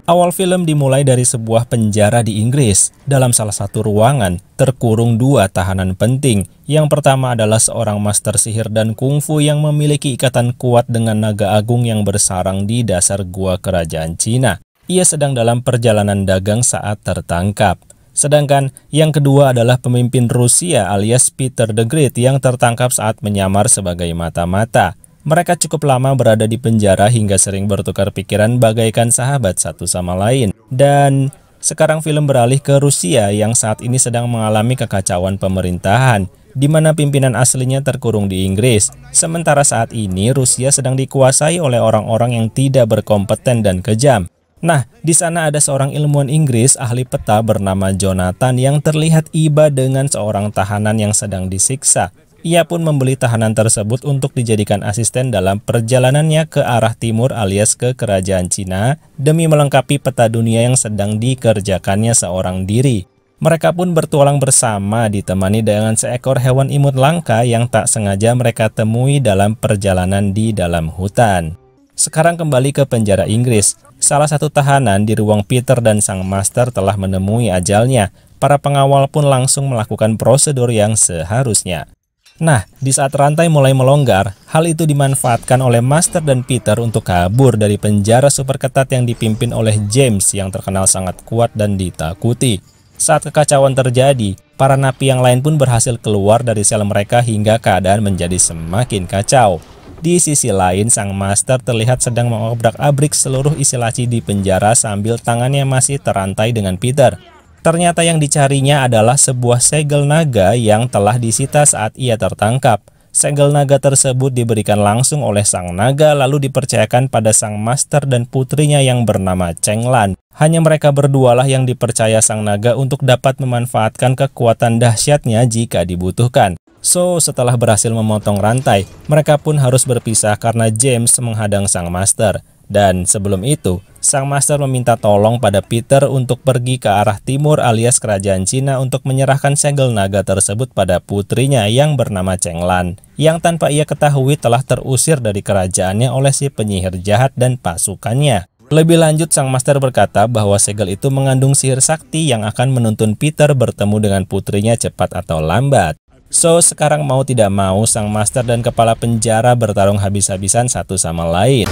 Awal film dimulai dari sebuah penjara di Inggris. Dalam salah satu ruangan, terkurung dua tahanan penting. Yang pertama adalah seorang master sihir dan kungfu yang memiliki ikatan kuat dengan naga agung yang bersarang di dasar gua kerajaan Cina. Ia sedang dalam perjalanan dagang saat tertangkap. Sedangkan yang kedua adalah pemimpin Rusia alias Peter the Great yang tertangkap saat menyamar sebagai mata-mata. Mereka cukup lama berada di penjara hingga sering bertukar pikiran bagaikan sahabat satu sama lain. Dan sekarang film beralih ke Rusia yang saat ini sedang mengalami kekacauan pemerintahan, di mana pimpinan aslinya terkurung di Inggris. Sementara saat ini Rusia sedang dikuasai oleh orang-orang yang tidak berkompeten dan kejam. Nah, di sana ada seorang ilmuwan Inggris ahli peta bernama Jonathan yang terlihat iba dengan seorang tahanan yang sedang disiksa. Ia pun membeli tahanan tersebut untuk dijadikan asisten dalam perjalanannya ke arah timur alias ke kerajaan Cina demi melengkapi peta dunia yang sedang dikerjakannya seorang diri. Mereka pun bertualang bersama ditemani dengan seekor hewan imut langka yang tak sengaja mereka temui dalam perjalanan di dalam hutan. Sekarang kembali ke penjara Inggris. Salah satu tahanan di ruang Peter dan sang master telah menemui ajalnya. Para pengawal pun langsung melakukan prosedur yang seharusnya. Nah, di saat rantai mulai melonggar, hal itu dimanfaatkan oleh Master dan Peter untuk kabur dari penjara super ketat yang dipimpin oleh James yang terkenal sangat kuat dan ditakuti. Saat kekacauan terjadi, para napi yang lain pun berhasil keluar dari sel mereka hingga keadaan menjadi semakin kacau. Di sisi lain, sang Master terlihat sedang mengobrak-abrik seluruh isi laci di penjara sambil tangannya masih terantai dengan Peter. Ternyata yang dicarinya adalah sebuah segel naga yang telah disita saat ia tertangkap. Segel naga tersebut diberikan langsung oleh sang naga lalu dipercayakan pada sang master dan putrinya yang bernama Cheng Lan. Hanya mereka berdualah yang dipercaya sang naga untuk dapat memanfaatkan kekuatan dahsyatnya jika dibutuhkan. So, setelah berhasil memotong rantai, mereka pun harus berpisah karena James menghadang sang master. Dan sebelum itu, sang master meminta tolong pada Peter untuk pergi ke arah timur alias kerajaan Cina untuk menyerahkan segel naga tersebut pada putrinya yang bernama Cheng Lan, yang tanpa ia ketahui telah terusir dari kerajaannya oleh si penyihir jahat dan pasukannya. Lebih lanjut, sang master berkata bahwa segel itu mengandung sihir sakti yang akan menuntun Peter bertemu dengan putrinya cepat atau lambat. So, sekarang mau tidak mau, sang master dan kepala penjara bertarung habis-habisan satu sama lain.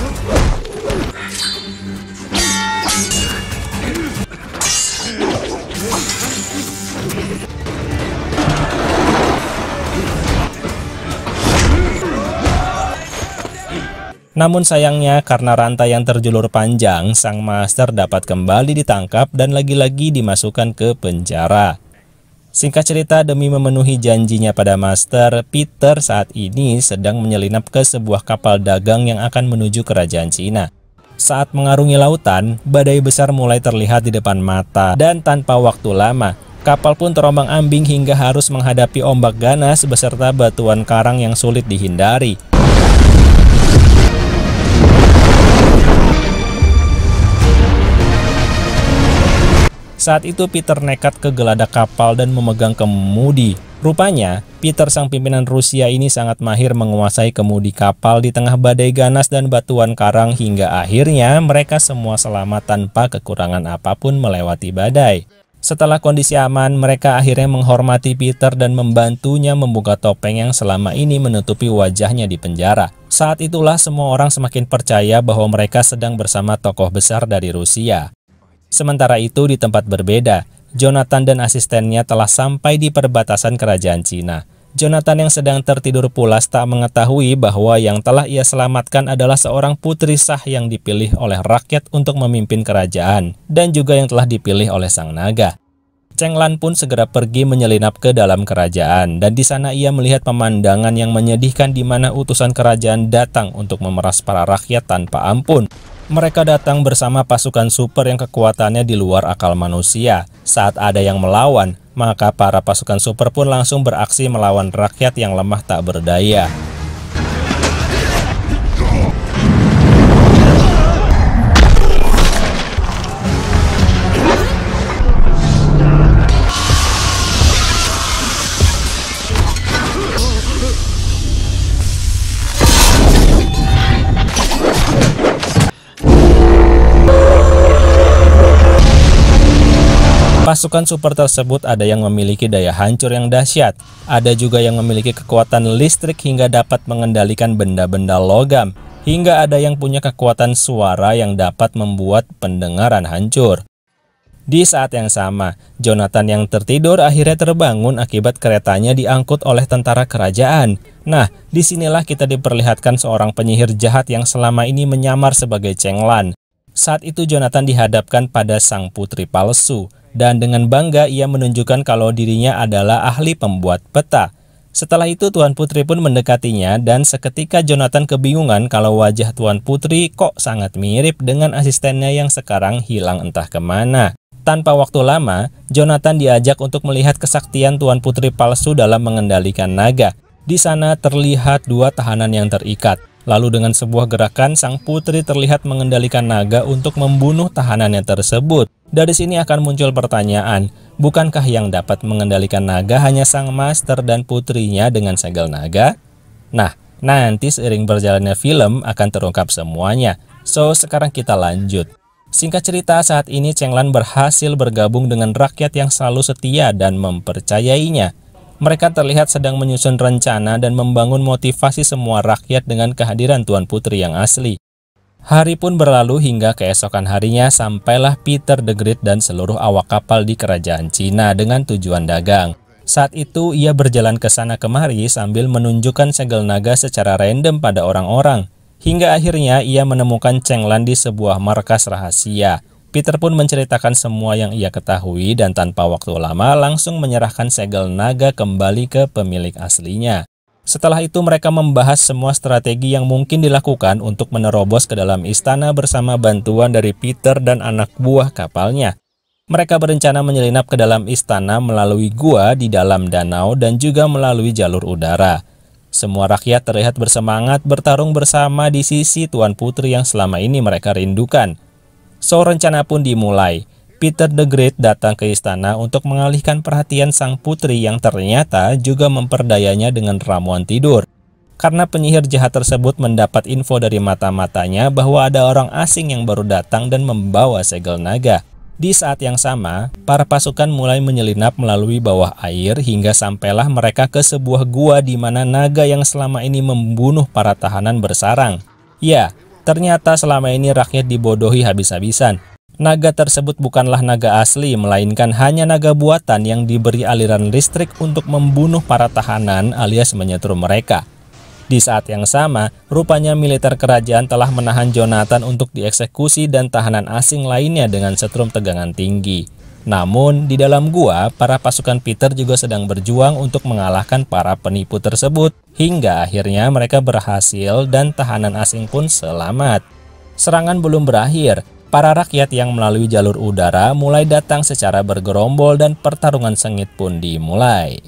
Namun sayangnya karena rantai yang terjulur panjang, sang master dapat kembali ditangkap dan lagi-lagi dimasukkan ke penjara. Singkat cerita, demi memenuhi janjinya pada master, Peter saat ini sedang menyelinap ke sebuah kapal dagang yang akan menuju kerajaan Cina. Saat mengarungi lautan, badai besar mulai terlihat di depan mata dan tanpa waktu lama, kapal pun terombang-ambing hingga harus menghadapi ombak ganas beserta batuan karang yang sulit dihindari. Saat itu Peter nekat ke geladak kapal dan memegang kemudi. Rupanya, Peter sang pimpinan Rusia ini sangat mahir menguasai kemudi kapal di tengah badai ganas dan batuan karang hingga akhirnya mereka semua selamat tanpa kekurangan apapun melewati badai. Setelah kondisi aman, mereka akhirnya menghormati Peter dan membantunya membuka topeng yang selama ini menutupi wajahnya di penjara. Saat itulah semua orang semakin percaya bahwa mereka sedang bersama tokoh besar dari Rusia. Sementara itu di tempat berbeda, Jonathan dan asistennya telah sampai di perbatasan kerajaan Cina. Jonathan yang sedang tertidur pulas tak mengetahui bahwa yang telah ia selamatkan adalah seorang putri sah yang dipilih oleh rakyat untuk memimpin kerajaan dan juga yang telah dipilih oleh sang naga. Cheng Lan pun segera pergi menyelinap ke dalam kerajaan dan di sana ia melihat pemandangan yang menyedihkan di mana utusan kerajaan datang untuk memeras para rakyat tanpa ampun. Mereka datang bersama pasukan super yang kekuatannya di luar akal manusia. Saat ada yang melawan, maka para pasukan super pun langsung beraksi melawan rakyat yang lemah tak berdaya. Pasukan super tersebut ada yang memiliki daya hancur yang dahsyat, ada juga yang memiliki kekuatan listrik hingga dapat mengendalikan benda-benda logam, hingga ada yang punya kekuatan suara yang dapat membuat pendengaran hancur. Di saat yang sama, Jonathan yang tertidur akhirnya terbangun akibat keretanya diangkut oleh tentara kerajaan. Nah, disinilah kita diperlihatkan seorang penyihir jahat yang selama ini menyamar sebagai Cheng Lan. Saat itu Jonathan dihadapkan pada sang putri palsu, dan dengan bangga ia menunjukkan kalau dirinya adalah ahli pembuat peta. Setelah itu Tuan Putri pun mendekatinya, dan seketika Jonathan kebingungan kalau wajah Tuan Putri kok sangat mirip dengan asistennya yang sekarang hilang entah kemana. Tanpa waktu lama, Jonathan diajak untuk melihat kesaktian Tuan Putri palsu dalam mengendalikan naga. Di sana terlihat dua tahanan yang terikat. Lalu dengan sebuah gerakan, sang putri terlihat mengendalikan naga untuk membunuh tahanannya tersebut. Dari sini akan muncul pertanyaan, bukankah yang dapat mengendalikan naga hanya sang master dan putrinya dengan segel naga? Nah, nanti seiring berjalannya film akan terungkap semuanya. So, sekarang kita lanjut. Singkat cerita, saat ini Cheng Lan berhasil bergabung dengan rakyat yang selalu setia dan mempercayainya. Mereka terlihat sedang menyusun rencana dan membangun motivasi semua rakyat dengan kehadiran Tuan Putri yang asli. Hari pun berlalu hingga keesokan harinya sampailah Peter the Great dan seluruh awak kapal di kerajaan Cina dengan tujuan dagang. Saat itu ia berjalan ke sana kemari sambil menunjukkan segel naga secara random pada orang-orang. Hingga akhirnya ia menemukan Cheng Lan di sebuah markas rahasia. Peter pun menceritakan semua yang ia ketahui dan tanpa waktu lama langsung menyerahkan segel naga kembali ke pemilik aslinya. Setelah itu mereka membahas semua strategi yang mungkin dilakukan untuk menerobos ke dalam istana bersama bantuan dari Peter dan anak buah kapalnya. Mereka berencana menyelinap ke dalam istana melalui gua di dalam danau dan juga melalui jalur udara. Semua rakyat terlihat bersemangat bertarung bersama di sisi Tuan Putri yang selama ini mereka rindukan. So, rencana pun dimulai. Peter the Great datang ke istana untuk mengalihkan perhatian sang putri yang ternyata juga memperdayanya dengan ramuan tidur. Karena penyihir jahat tersebut mendapat info dari mata-matanya bahwa ada orang asing yang baru datang dan membawa segel naga. Di saat yang sama, para pasukan mulai menyelinap melalui bawah air hingga sampailah mereka ke sebuah gua di mana naga yang selama ini membunuh para tahanan bersarang. Ya, ternyata selama ini rakyat dibodohi habis-habisan. Naga tersebut bukanlah naga asli, melainkan hanya naga buatan yang diberi aliran listrik untuk membunuh para tahanan alias menyetrum mereka. Di saat yang sama, rupanya militer kerajaan telah menahan Jonathan untuk dieksekusi dan tahanan asing lainnya dengan setrum tegangan tinggi. Namun, di dalam gua, para pasukan Peter juga sedang berjuang untuk mengalahkan para penipu tersebut, hingga akhirnya mereka berhasil dan tahanan asing pun selamat. Serangan belum berakhir, para rakyat yang melalui jalur udara mulai datang secara bergerombol dan pertarungan sengit pun dimulai.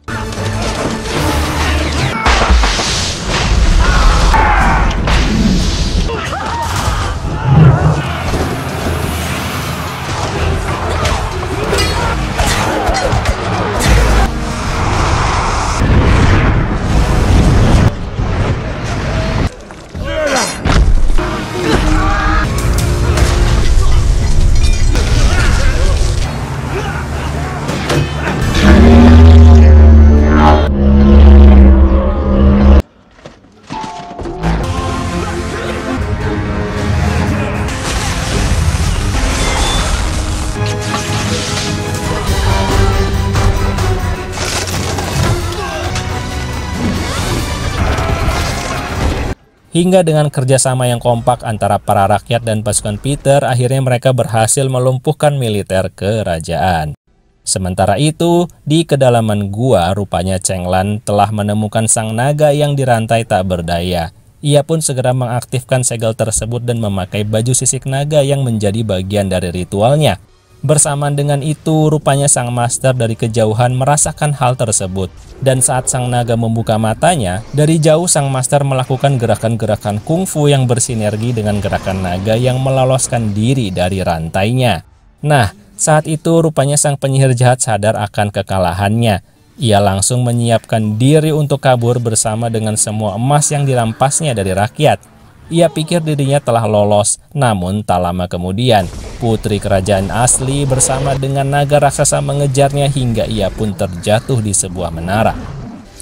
Hingga dengan kerjasama yang kompak antara para rakyat dan pasukan Peter, akhirnya mereka berhasil melumpuhkan militer kerajaan. Sementara itu, di kedalaman gua, rupanya Cheng Lan telah menemukan sang naga yang dirantai tak berdaya. Ia pun segera mengaktifkan segel tersebut dan memakai baju sisik naga yang menjadi bagian dari ritualnya. Bersamaan dengan itu, rupanya sang master dari kejauhan merasakan hal tersebut. Dan saat sang naga membuka matanya, dari jauh sang master melakukan gerakan-gerakan kungfu yang bersinergi dengan gerakan naga yang meloloskan diri dari rantainya. Nah, saat itu rupanya sang penyihir jahat sadar akan kekalahannya. Ia langsung menyiapkan diri untuk kabur bersama dengan semua emas yang dirampasnya dari rakyat. Ia pikir dirinya telah lolos, namun tak lama kemudian, Putri kerajaan asli bersama dengan naga raksasa mengejarnya hingga ia pun terjatuh di sebuah menara.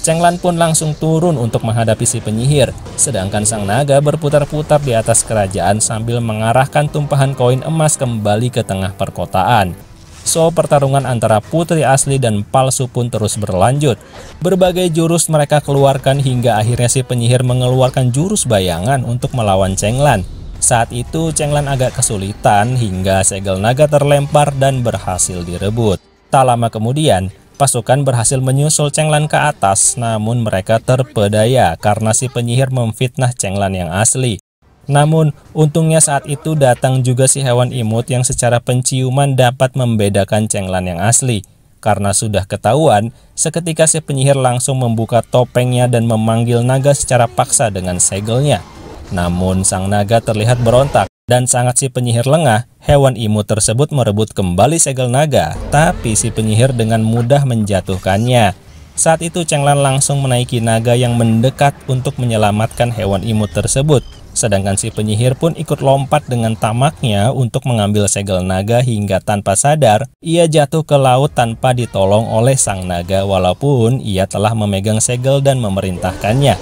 Chenglan pun langsung turun untuk menghadapi si penyihir, sedangkan sang naga berputar-putar di atas kerajaan sambil mengarahkan tumpahan koin emas kembali ke tengah perkotaan. So, pertarungan antara putri asli dan palsu pun terus berlanjut. Berbagai jurus mereka keluarkan hingga akhirnya si penyihir mengeluarkan jurus bayangan untuk melawan Chenglan. Saat itu Chenglan agak kesulitan hingga segel naga terlempar dan berhasil direbut. Tak lama kemudian, pasukan berhasil menyusul Chenglan ke atas, namun mereka terpedaya karena si penyihir memfitnah Chenglan yang asli. Namun, untungnya saat itu datang juga si hewan imut yang secara penciuman dapat membedakan Chenglan yang asli. Karena sudah ketahuan, seketika si penyihir langsung membuka topengnya dan memanggil naga secara paksa dengan segelnya. Namun, sang naga terlihat berontak dan sangat si penyihir lengah, hewan imut tersebut merebut kembali segel naga, tapi si penyihir dengan mudah menjatuhkannya. Saat itu Chenglan langsung menaiki naga yang mendekat untuk menyelamatkan hewan imut tersebut. Sedangkan si penyihir pun ikut lompat dengan tamaknya untuk mengambil segel naga hingga tanpa sadar, ia jatuh ke laut tanpa ditolong oleh sang naga walaupun ia telah memegang segel dan memerintahkannya.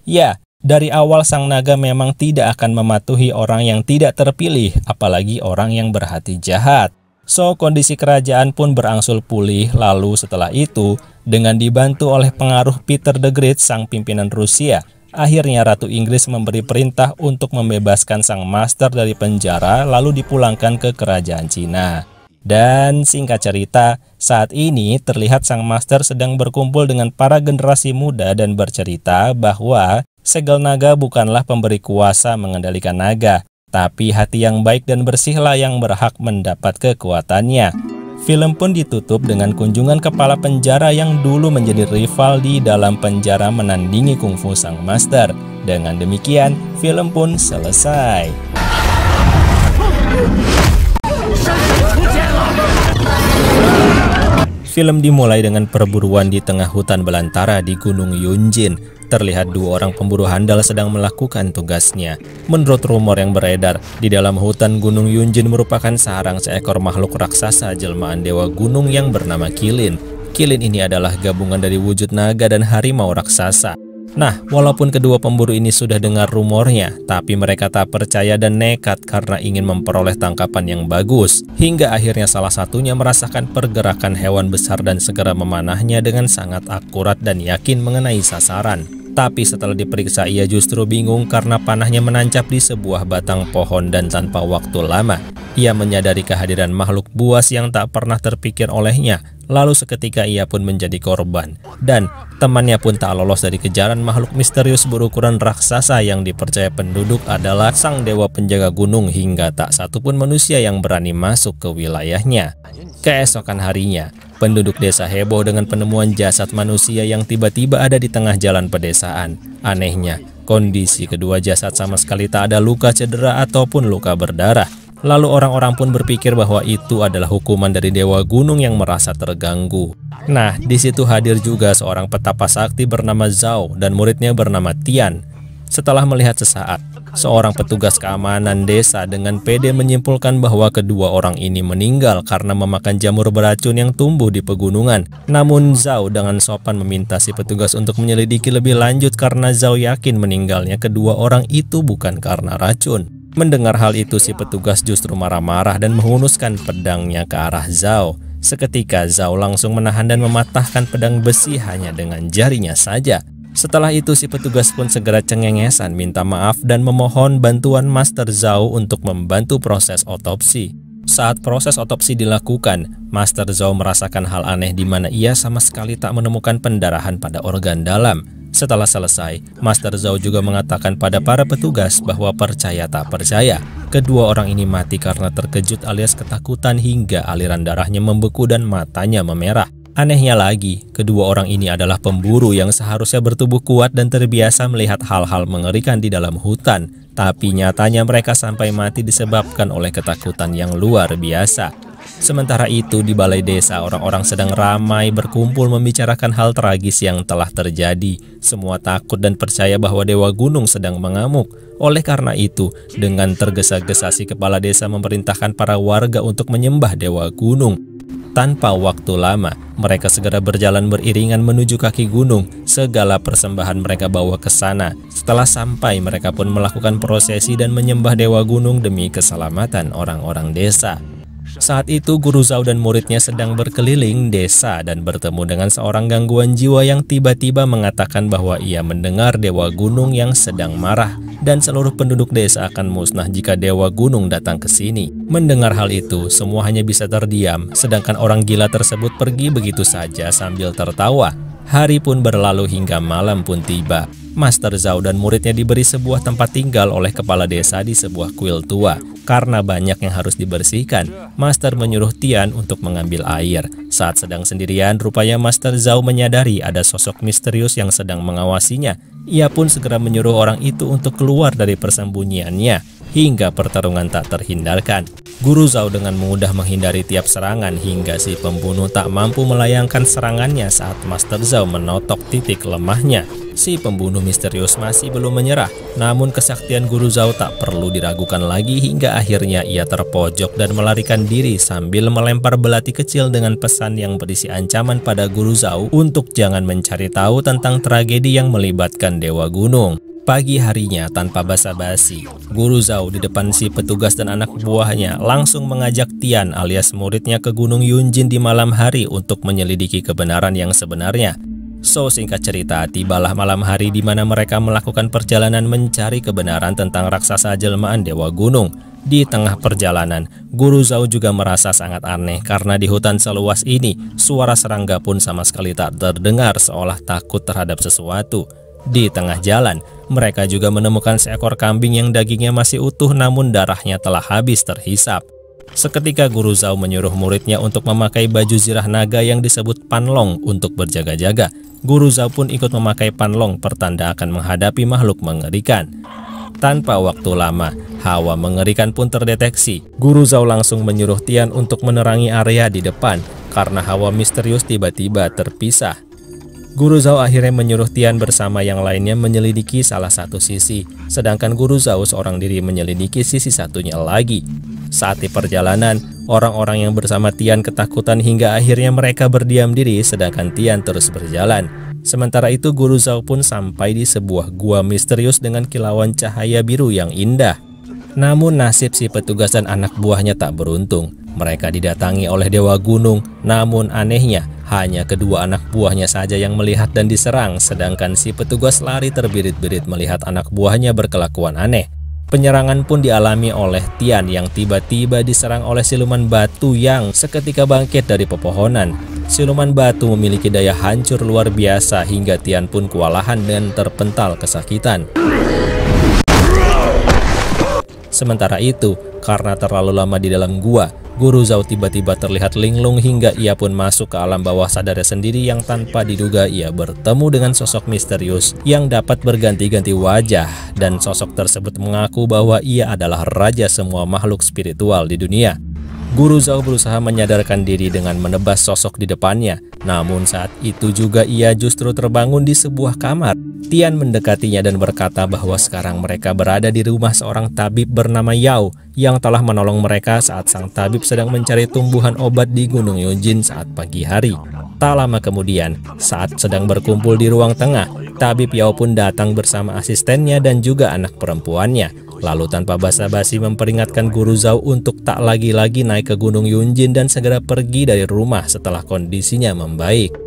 Ya, dari awal sang naga memang tidak akan mematuhi orang yang tidak terpilih, apalagi orang yang berhati jahat. So, kondisi kerajaan pun berangsur pulih, lalu setelah itu, dengan dibantu oleh pengaruh Peter the Great, sang pimpinan Rusia, akhirnya Ratu Inggris memberi perintah untuk membebaskan sang master dari penjara lalu dipulangkan ke kerajaan Cina. Dan singkat cerita, saat ini terlihat sang master sedang berkumpul dengan para generasi muda dan bercerita bahwa segel naga bukanlah pemberi kuasa mengendalikan naga, tapi hati yang baik dan bersihlah yang berhak mendapat kekuatannya. Film pun ditutup dengan kunjungan kepala penjara yang dulu menjadi rival di dalam penjara menandingi kungfu sang master. Dengan demikian, film pun selesai. Film dimulai dengan perburuan di tengah hutan belantara di Gunung Yunjin. Terlihat dua orang pemburu handal sedang melakukan tugasnya. Menurut rumor yang beredar, di dalam hutan Gunung Yunjin merupakan sarang seekor makhluk raksasa jelmaan dewa gunung yang bernama Qilin. Qilin ini adalah gabungan dari wujud naga dan harimau raksasa. Nah, walaupun kedua pemburu ini sudah dengar rumornya, tapi mereka tak percaya dan nekat karena ingin memperoleh tangkapan yang bagus. Hingga akhirnya salah satunya merasakan pergerakan hewan besar dan segera memanahnya dengan sangat akurat dan yakin mengenai sasaran. Tapi setelah diperiksa ia justru bingung karena panahnya menancap di sebuah batang pohon dan tanpa waktu lama. Ia menyadari kehadiran makhluk buas yang tak pernah terpikir olehnya. Lalu seketika ia pun menjadi korban. Dan temannya pun tak lolos dari kejaran makhluk misterius berukuran raksasa yang dipercaya penduduk adalah sang dewa penjaga gunung hingga tak satupun manusia yang berani masuk ke wilayahnya. Keesokan harinya, penduduk desa heboh dengan penemuan jasad manusia yang tiba-tiba ada di tengah jalan pedesaan. Anehnya, kondisi kedua jasad sama sekali tak ada luka cedera ataupun luka berdarah. Lalu orang-orang pun berpikir bahwa itu adalah hukuman dari dewa gunung yang merasa terganggu. Nah, di situ hadir juga seorang petapa sakti bernama Zhao dan muridnya bernama Tian. Setelah melihat sesaat, seorang petugas keamanan desa dengan pede menyimpulkan bahwa kedua orang ini meninggal karena memakan jamur beracun yang tumbuh di pegunungan. Namun Zhao dengan sopan meminta si petugas untuk menyelidiki lebih lanjut karena Zhao yakin meninggalnya kedua orang itu bukan karena racun. Mendengar hal itu si petugas justru marah-marah dan menghunuskan pedangnya ke arah Zhao. Seketika Zhao langsung menahan dan mematahkan pedang besi hanya dengan jarinya saja. Setelah itu si petugas pun segera cengengesan minta maaf dan memohon bantuan Master Zhao untuk membantu proses otopsi. Saat proses otopsi dilakukan, Master Zhao merasakan hal aneh di mana ia sama sekali tak menemukan pendarahan pada organ dalam. Setelah selesai, Master Zhao juga mengatakan pada para petugas bahwa percaya tak percaya, kedua orang ini mati karena terkejut alias ketakutan hingga aliran darahnya membeku dan matanya memerah. Anehnya lagi, kedua orang ini adalah pemburu yang seharusnya bertubuh kuat dan terbiasa melihat hal-hal mengerikan di dalam hutan. Tapi nyatanya mereka sampai mati disebabkan oleh ketakutan yang luar biasa. Sementara itu di balai desa orang-orang sedang ramai berkumpul membicarakan hal tragis yang telah terjadi. Semua takut dan percaya bahwa Dewa Gunung sedang mengamuk. Oleh karena itu, dengan tergesa-gesa si kepala desa memerintahkan para warga untuk menyembah Dewa Gunung. Tanpa waktu lama, mereka segera berjalan beriringan menuju kaki gunung. Segala persembahan mereka bawa ke sana. Setelah sampai, mereka pun melakukan prosesi dan menyembah Dewa Gunung demi keselamatan orang-orang desa. Saat itu Guru Zhao dan muridnya sedang berkeliling desa dan bertemu dengan seorang gangguan jiwa yang tiba-tiba mengatakan bahwa ia mendengar Dewa Gunung yang sedang marah dan seluruh penduduk desa akan musnah jika Dewa Gunung datang ke sini. Mendengar hal itu, semua hanya bisa terdiam, sedangkan orang gila tersebut pergi begitu saja sambil tertawa. Hari pun berlalu hingga malam pun tiba. Master Zhao dan muridnya diberi sebuah tempat tinggal oleh kepala desa di sebuah kuil tua. Karena banyak yang harus dibersihkan, Master menyuruh Tian untuk mengambil air. Saat sedang sendirian, rupanya Master Zhao menyadari ada sosok misterius yang sedang mengawasinya. Ia pun segera menyuruh orang itu untuk keluar dari persembunyiannya, hingga pertarungan tak terhindarkan. Guru Zhao dengan mudah menghindari tiap serangan hingga si pembunuh tak mampu melayangkan serangannya saat Master Zhao menotok titik lemahnya. Si pembunuh misterius masih belum menyerah, namun kesaktian Guru Zhao tak perlu diragukan lagi hingga akhirnya ia terpojok dan melarikan diri sambil melempar belati kecil dengan pesan yang berisi ancaman pada Guru Zhao untuk jangan mencari tahu tentang tragedi yang melibatkan Dewa Gunung. Pagi harinya tanpa basa-basi, Guru Zhao di depan si petugas dan anak buahnya langsung mengajak Tian alias muridnya ke Gunung Yunjin di malam hari untuk menyelidiki kebenaran yang sebenarnya. So, singkat cerita, tibalah malam hari di mana mereka melakukan perjalanan mencari kebenaran tentang raksasa jelmaan Dewa Gunung. Di tengah perjalanan, Guru Zhao juga merasa sangat aneh karena di hutan seluas ini, suara serangga pun sama sekali tak terdengar seolah takut terhadap sesuatu. Di tengah jalan, mereka juga menemukan seekor kambing yang dagingnya masih utuh namun darahnya telah habis terhisap. Seketika Guru Zhao menyuruh muridnya untuk memakai baju zirah naga yang disebut panlong untuk berjaga-jaga. Guru Zhao pun ikut memakai panlong pertanda akan menghadapi makhluk mengerikan. Tanpa waktu lama, hawa mengerikan pun terdeteksi. Guru Zhao langsung menyuruh Tian untuk menerangi area di depan karena hawa misterius tiba-tiba terpisah. Guru Zhao akhirnya menyuruh Tian bersama yang lainnya menyelidiki salah satu sisi, sedangkan Guru Zhao seorang diri menyelidiki sisi satunya lagi. Saat di perjalanan, orang-orang yang bersama Tian ketakutan hingga akhirnya mereka berdiam diri sedangkan Tian terus berjalan. Sementara itu Guru Zhao pun sampai di sebuah gua misterius dengan kilauan cahaya biru yang indah. Namun nasib si petugas dan anak buahnya tak beruntung. Mereka didatangi oleh Dewa Gunung, namun anehnya hanya kedua anak buahnya saja yang melihat dan diserang, sedangkan si petugas lari terbirit-birit melihat anak buahnya berkelakuan aneh. Penyerangan pun dialami oleh Tian yang tiba-tiba diserang oleh siluman batu yang seketika bangkit dari pepohonan. Siluman batu memiliki daya hancur luar biasa hingga Tian pun kewalahan dan terpental kesakitan. Sementara itu, karena terlalu lama di dalam gua, Guru Zhao tiba-tiba terlihat linglung hingga ia pun masuk ke alam bawah sadarnya sendiri yang tanpa diduga ia bertemu dengan sosok misterius yang dapat berganti-ganti wajah, dan sosok tersebut mengaku bahwa ia adalah raja semua makhluk spiritual di dunia. Guru Zhao berusaha menyadarkan diri dengan menebas sosok di depannya, namun saat itu juga ia justru terbangun di sebuah kamar. Tian mendekatinya dan berkata bahwa sekarang mereka berada di rumah seorang tabib bernama Yao yang telah menolong mereka saat sang tabib sedang mencari tumbuhan obat di Gunung Yunjin saat pagi hari. Tak lama kemudian, saat sedang berkumpul di ruang tengah, tabib Yao pun datang bersama asistennya dan juga anak perempuannya. Lalu tanpa basa-basi memperingatkan Guru Zhao untuk tak lagi-lagi naik ke Gunung Yunjin dan segera pergi dari rumah setelah kondisinya membaik.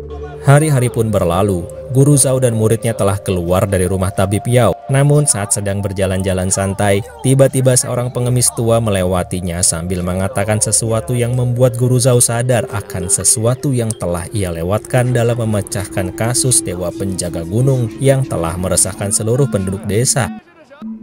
Hari-hari pun berlalu, Guru Zhao dan muridnya telah keluar dari rumah tabib Yao. Namun saat sedang berjalan-jalan santai, tiba-tiba seorang pengemis tua melewatinya sambil mengatakan sesuatu yang membuat Guru Zhao sadar akan sesuatu yang telah ia lewatkan dalam memecahkan kasus Dewa Penjaga Gunung yang telah meresahkan seluruh penduduk desa.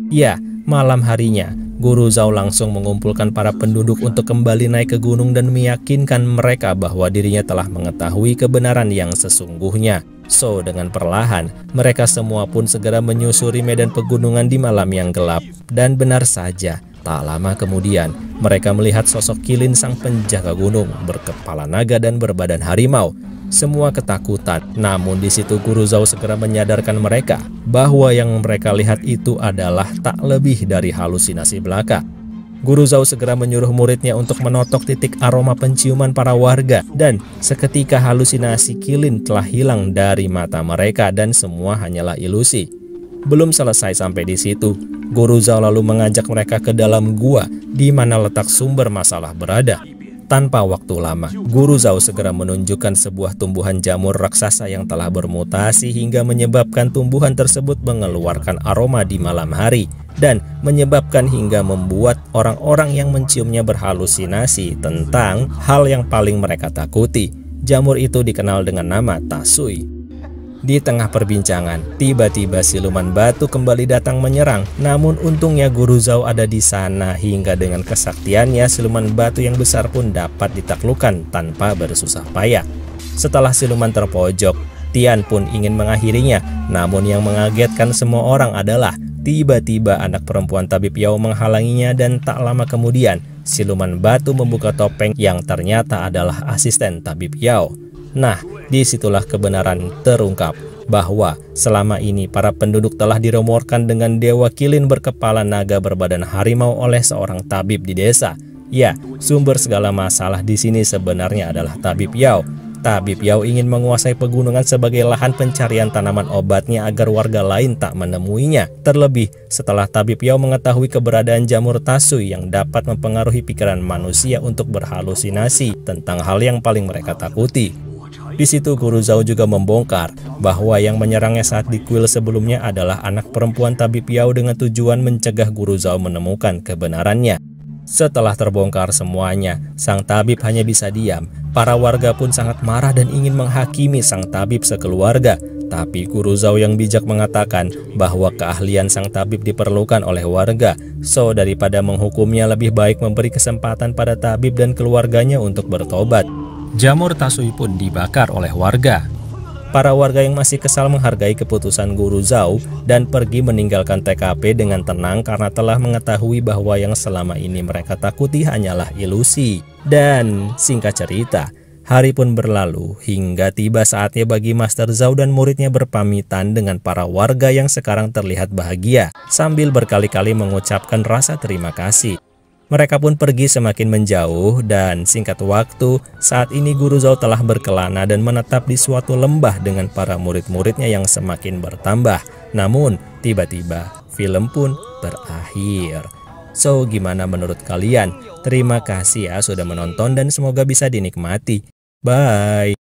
Ya, malam harinya, Guru Zhao langsung mengumpulkan para penduduk untuk kembali naik ke gunung dan meyakinkan mereka bahwa dirinya telah mengetahui kebenaran yang sesungguhnya. So, dengan perlahan, mereka semua pun segera menyusuri medan pegunungan di malam yang gelap. Dan benar saja, Tak lama kemudian, mereka melihat sosok Qilin sang penjaga gunung berkepala naga dan berbadan harimau. Semua ketakutan, namun di situ Guru Zhao segera menyadarkan mereka bahwa yang mereka lihat itu adalah tak lebih dari halusinasi belaka. Guru Zhao segera menyuruh muridnya untuk menotok titik aroma penciuman para warga, dan seketika halusinasi Qilin telah hilang dari mata mereka dan semua hanyalah ilusi. Belum selesai sampai di situ, Guru Zhao lalu mengajak mereka ke dalam gua di mana letak sumber masalah berada. Tanpa waktu lama, Guru Zhao segera menunjukkan sebuah tumbuhan jamur raksasa yang telah bermutasi hingga menyebabkan tumbuhan tersebut mengeluarkan aroma di malam hari dan menyebabkan hingga membuat orang-orang yang menciumnya berhalusinasi tentang hal yang paling mereka takuti. Jamur itu dikenal dengan nama Tasui. Di tengah perbincangan, tiba-tiba siluman batu kembali datang menyerang. Namun untungnya Guru Zhao ada di sana hingga dengan kesaktiannya siluman batu yang besar pun dapat ditaklukkan tanpa bersusah payah. Setelah siluman terpojok, Tian pun ingin mengakhirinya. Namun yang mengagetkan semua orang adalah tiba-tiba anak perempuan Tabib Yao menghalanginya dan tak lama kemudian siluman batu membuka topeng yang ternyata adalah asisten Tabib Yao. Nah, disitulah kebenaran terungkap bahwa selama ini para penduduk telah dirumorkan dengan Dewa Qilin berkepala naga berbadan harimau oleh seorang tabib di desa. Ya, sumber segala masalah di sini sebenarnya adalah Tabib Yao. Tabib Yao ingin menguasai pegunungan sebagai lahan pencarian tanaman obatnya agar warga lain tak menemuinya. Terlebih setelah Tabib Yao mengetahui keberadaan jamur Tasui yang dapat mempengaruhi pikiran manusia untuk berhalusinasi tentang hal yang paling mereka takuti. Di situ Guru Zhao juga membongkar bahwa yang menyerangnya saat di kuil sebelumnya adalah anak perempuan Tabib Yao dengan tujuan mencegah Guru Zhao menemukan kebenarannya. Setelah terbongkar semuanya, sang tabib hanya bisa diam. Para warga pun sangat marah dan ingin menghakimi sang tabib sekeluarga. Tapi Guru Zhao yang bijak mengatakan bahwa keahlian sang tabib diperlukan oleh warga. So, daripada menghukumnya lebih baik memberi kesempatan pada tabib dan keluarganya untuk bertobat. Jamur Tasui pun dibakar oleh warga. Para warga yang masih kesal menghargai keputusan Guru Zhao dan pergi meninggalkan TKP dengan tenang karena telah mengetahui bahwa yang selama ini mereka takuti hanyalah ilusi. Dan singkat cerita, hari pun berlalu hingga tiba saatnya bagi Master Zhao dan muridnya berpamitan dengan para warga yang sekarang terlihat bahagia sambil berkali-kali mengucapkan rasa terima kasih. Mereka pun pergi semakin menjauh dan singkat waktu saat ini Guru Zhao telah berkelana dan menetap di suatu lembah dengan para murid-muridnya yang semakin bertambah. Namun tiba-tiba film pun berakhir. So, gimana menurut kalian? Terima kasih ya sudah menonton dan semoga bisa dinikmati. Bye!